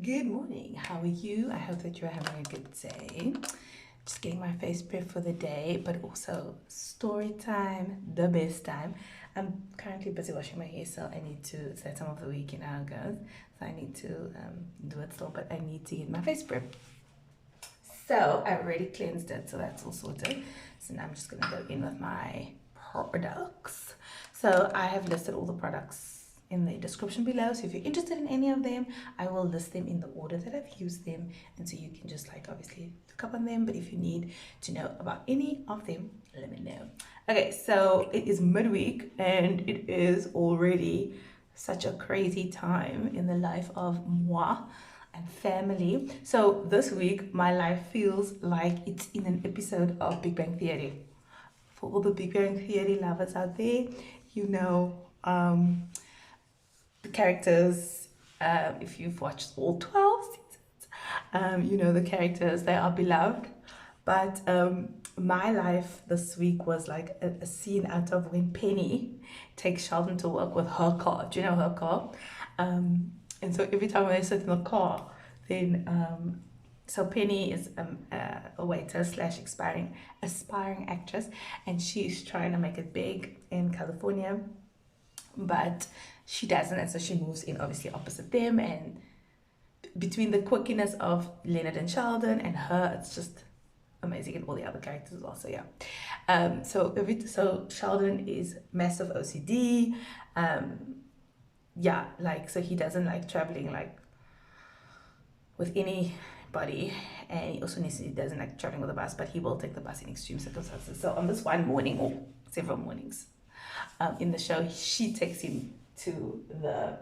Good morning. How are you? I hope that you're having a good day. Just getting my face prepped for the day, but also story time, the best time. I'm currently busy washing my hair, so I need to. It's that time of the week, you know how it goes. So I need to do it still, but I need to get my face prepped. So I already cleansed it, so that's all sorted. So now I'm just gonna go in with my products. So I have listed all the products in the description below, so if you're interested in any of them, I will list them in the order that I've used them, and so you can just like obviously look up on them. But if you need to know about any of them, let me know. Okay, so it is midweek and it is already such a crazy time in the life of moi and family. So this week my life feels like it's in an episode of Big Bang Theory. For all the Big Bang Theory lovers out there, you know the characters, if you've watched all 12 seasons, you know the characters, they are beloved. But my life this week was like a scene out of when Penny takes Sheldon to work with her car. Do you know her car? And so every time I sit in the car, then so Penny is a waiter slash aspiring actress, and she's trying to make it big in California, but she doesn't, and so she moves in obviously opposite them. And between the quirkiness of Leonard and Sheldon and her, it's just amazing, and all the other characters also. Yeah. So Sheldon is massive OCD. Yeah, like, so he doesn't like traveling like with anybody, and he also doesn't like traveling with a bus, but he will take the bus in extreme circumstances. So on this one morning, or several mornings, in the show, she takes him to the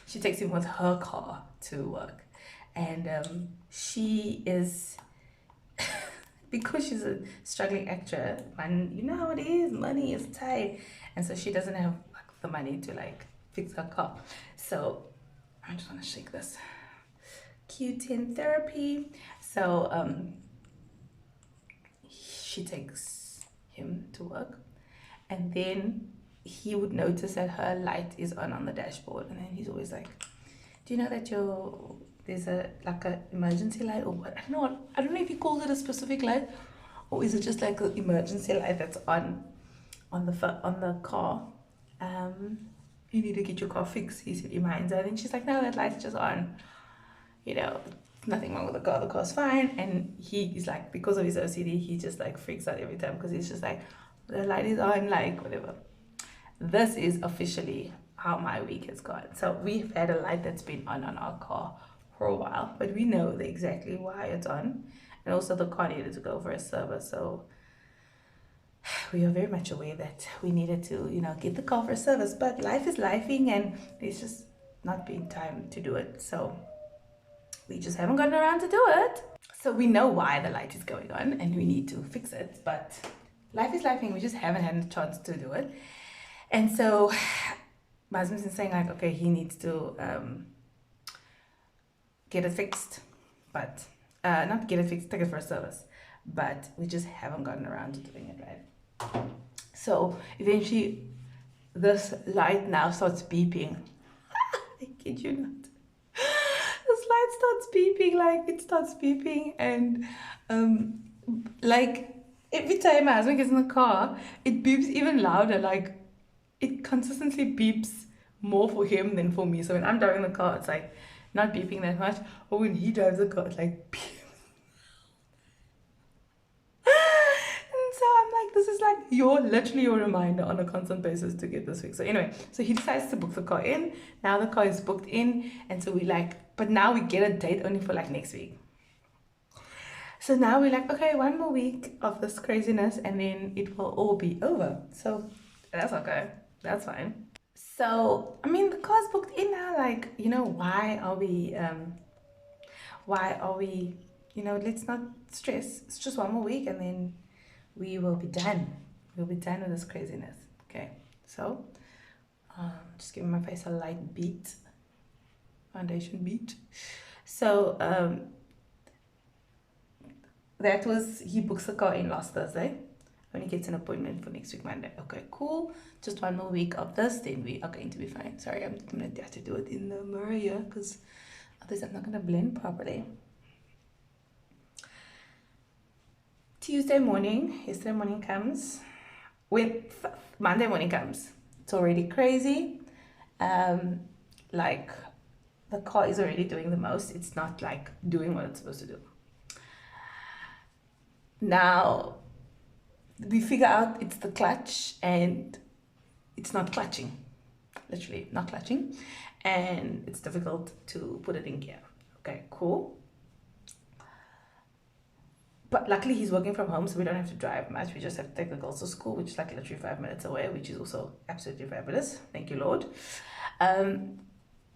she takes him with her car to work, and she is because she's a struggling actor, and you know how it is, money is tight, and so she doesn't have like the money to like fix her car. So I just want to shake this Q10 Therapy. So she takes him to work, and then he would notice that her light is on the dashboard, and then he's always like, do you know that there's a like a emergency light, or what? I don't know if he calls it a specific light, or is it just like an emergency light that's on the car. You need to get your car fixed, he said, reminds her. And she's like, no, that light's just on, you know, nothing wrong with the car's fine. And he's like, because of his OCD, he just like freaks out every time, because he's just like, the light is on, like whatever. This is officially how my week has gone. So we've had a light that's been on our car for a while, but we know exactly why it's on. And also the car needed to go for a service, so we are very much aware that we needed to, you know, get the car for a service. But life is lifing, and there's just not been time to do it. So we just haven't gotten around to do it. So we know why the light is going on, and we need to fix it. But life is lifing. We just haven't had a chance to do it. And so my husband's been saying like, okay, he needs to get it fixed, but not get it fixed, take it for a service. But we just haven't gotten around to doing it right. So eventually, this light now starts beeping. I kid you not. This light starts beeping, like it starts beeping, and like every time my husband gets in the car, it beeps even louder. Like it consistently beeps more for him than for me. So when I'm driving the car, it's like not beeping that much, or when he drives the car, it's like beep. And so I'm like, this is like literally your reminder on a constant basis to get this fixed. So anyway, so he decides to book the car in. Now the car is booked in, and so we like, but now we get a date only for like next week. So now we're like, okay, one more week of this craziness, and then it will all be over. So that's okay. That's fine. So I mean, the car's booked in now. Like, you know, let's not stress. It's just one more week, and then we will be done. We'll be done with this craziness. Okay. So just giving my face a light beat, foundation beat. So he books the car in last Thursday. Only gets an appointment for next week Monday. Okay, cool. Just one more week of this, then we are going to be fine. Sorry, I'm gonna have to do it in the mirror here because otherwise I'm not gonna blend properly. Yesterday morning comes. When Monday morning comes, it's already crazy. Like the car is already doing the most. It's not like doing what it's supposed to do. Now we figure out it's the clutch and it's not clutching, literally not clutching, and it's difficult to put it in gear. Okay, cool. But luckily he's working from home, so we don't have to drive much. We just have to take the girls to school, which is like literally 5 minutes away, which is also absolutely fabulous. Thank you, Lord.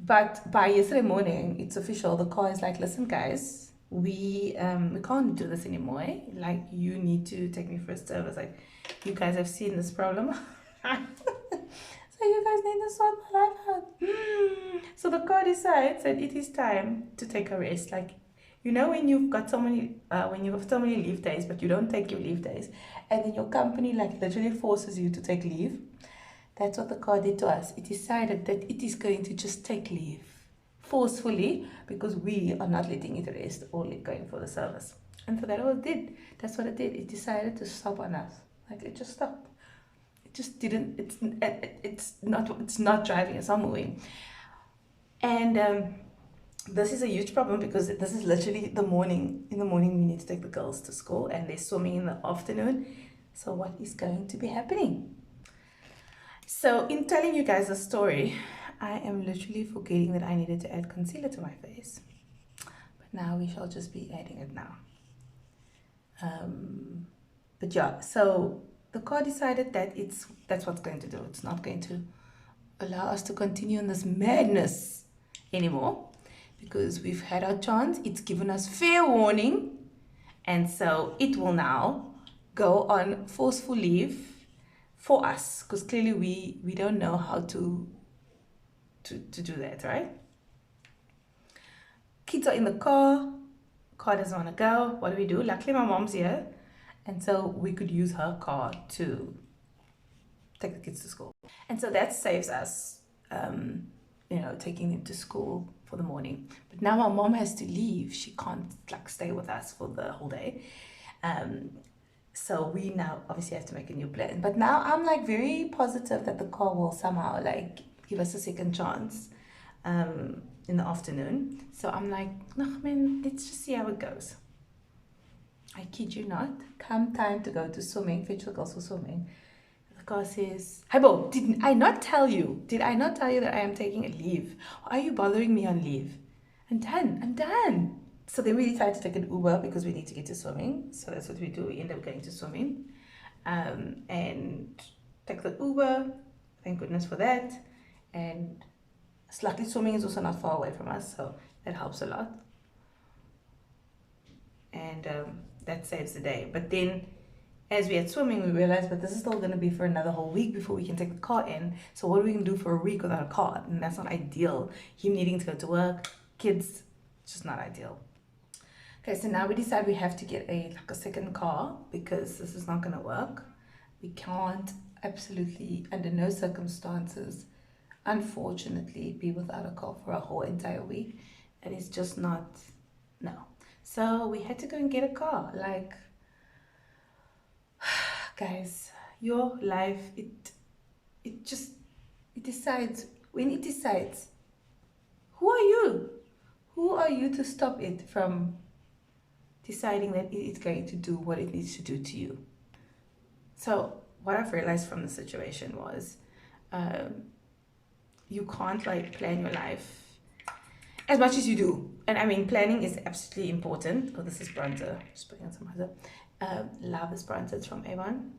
But by yesterday morning, it's official. The car is like, listen, guys, we can't do this anymore. Like, you need to take me for a service. Like, you guys have seen this problem. So you guys need to sort my life out. So the car decides that it is time to take a rest. Like, you know, when you've got so many, when you have so many leave days, but you don't take your leave days, and then your company like literally forces you to take leave. That's what the car did to us. It decided that it is going to just take leave forcefully because we are not letting it rest or going for the service. And so that's what it did. That's what it did. It decided to stop on us. Like, it just stopped. It just didn't. It's not driving. It's not moving. And this is a huge problem because this is literally the morning. In the morning, we need to take the girls to school, and they're swimming in the afternoon. So what is going to be happening? So in telling you guys a story, I am literally forgetting that I needed to add concealer to my face. But now we shall just be adding it now. But yeah, so the car decided that that's what's going to do. It's not going to allow us to continue in this madness anymore because we've had our chance. It's given us fair warning, and so it will now go on forceful leave for us because clearly we don't know how to do that, right? Kids are in the car doesn't want to go. What do? Luckily my mom's here, and so we could use her car to take the kids to school, and so that saves us taking them to school for the morning. But now our mom has to leave. She can't like stay with us for the whole day. So we now obviously have to make a new plan. But now I'm like very positive that the car will somehow like give us a second chance in the afternoon. So I'm like, no, man, let's just see how it goes. I kid you not. Come time to go to swimming, fetch the girls for swimming. The car says, "Hi, Bo, did I not tell you? Did I not tell you that I am taking a leave? Why are you bothering me on leave? I'm done. So then we decided to take an Uber because we need to get to swimming. So that's what we do. We end up going to swimming and take the Uber. Thank goodness for that. And luckily swimming is also not far away from us, so that helps a lot. And that saves the day. But then as we had swimming, we realized, but this is still going to be for another whole week before we can take the car in. So what are we going to do for a week without a car? And that's not ideal. Him needing to go to work, kids, it's just not ideal. Okay, so now we decide we have to get a second car because this is not going to work. We can't absolutely, under no circumstances, unfortunately, be without a car for a whole entire week. That is just not, no. So we had to go and get a car. Like, guys, your life, it decides. When it decides, who are you? Who are you to stop it from deciding that it's going to do what it needs to do to you? So what I've realized from the situation was you can't like plan your life as much as you do. And I mean, planning is absolutely important. Oh, this is bronzer. Just putting on some bronzer. Love this bronzer. It's from Avon.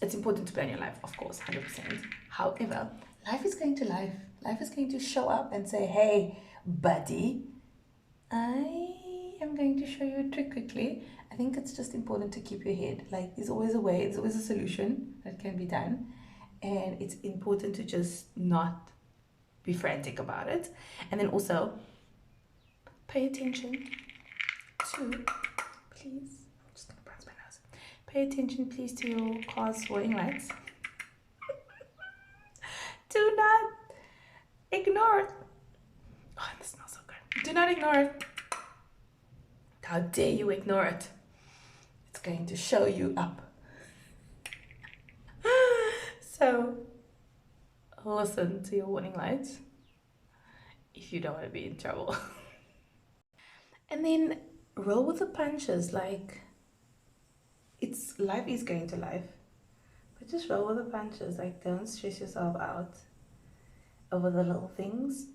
It's important to plan your life, of course, 100%. However, life is going to life. Life is going to show up and say, hey, buddy, I am going to show you a trick quickly. I think it's just important to keep your head. Like, there's always a way. There's always a solution that can be done. And it's important to just not be frantic about it. And then also, pay attention to, please, I'm just going to bronze my nose. Pay attention, please, to your car's warning lights. Do not ignore it. Oh, this smells so good. Do not ignore it. How dare you ignore it? It's going to show you up. So, listen to your warning lights if you don't want to be in trouble. And then roll with the punches. Like, life is going to life. But just roll with the punches. Like, don't stress yourself out over the little things,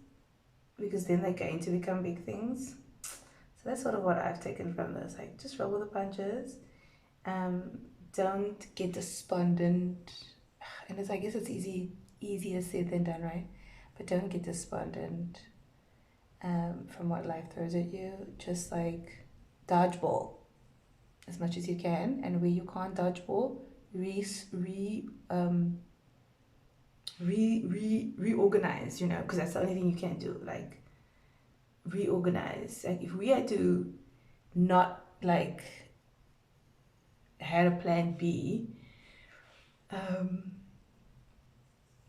because then they're going to become big things. So that's sort of what I've taken from this. Like, just roll with the punches. Don't get despondent. And I guess it's easier said than done, right? But don't get despondent from what life throws at you. Just like dodgeball as much as you can, and where you can't dodgeball, reorganize, you know, because that's the only thing you can do. Like, reorganize. Like, if we had to not like had a plan B,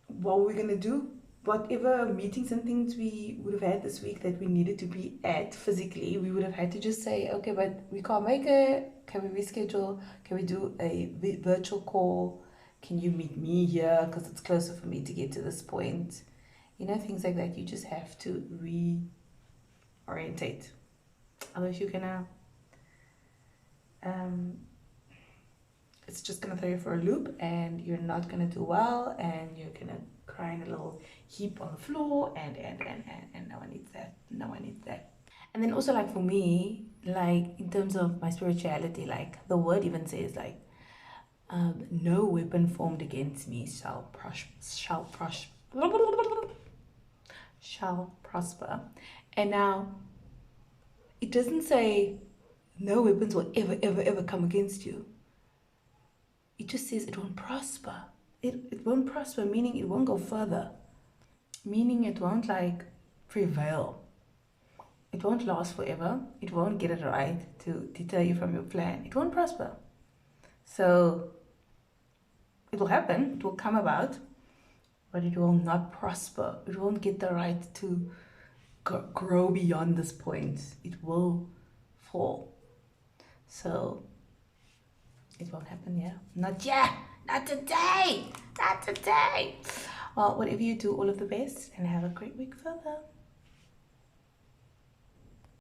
what were we gonna do? Whatever meetings and things we would have had this week that we needed to be at physically, we would have had to just say, okay, but we can't make it. Can we reschedule? Can we do a virtual call? Can you meet me here because it's closer for me to get to this point? You know, things like that. You just have to reorientate. Otherwise, you're gonna it's just gonna throw you for a loop, and you're not gonna do well, and you're gonna cry in a little heap on the floor, and no one needs that. No one needs that. And then also, like, for me, like, in terms of my spirituality, like, the word even says, like, no weapon formed against me shall prosper. And now, it doesn't say no weapons will ever come against you. It just says it won't prosper. It won't prosper, meaning it won't go further. Meaning it won't, like, prevail. It won't last forever. It won't get it right to deter you from your plan. It won't prosper. So, it will happen. It will come about. But it will not prosper. It won't get the right to grow beyond this point. It will fall. So, it won't happen, yeah? Not yet! Not today! Not today! Well, whatever you do, all of the best, and have a great week further.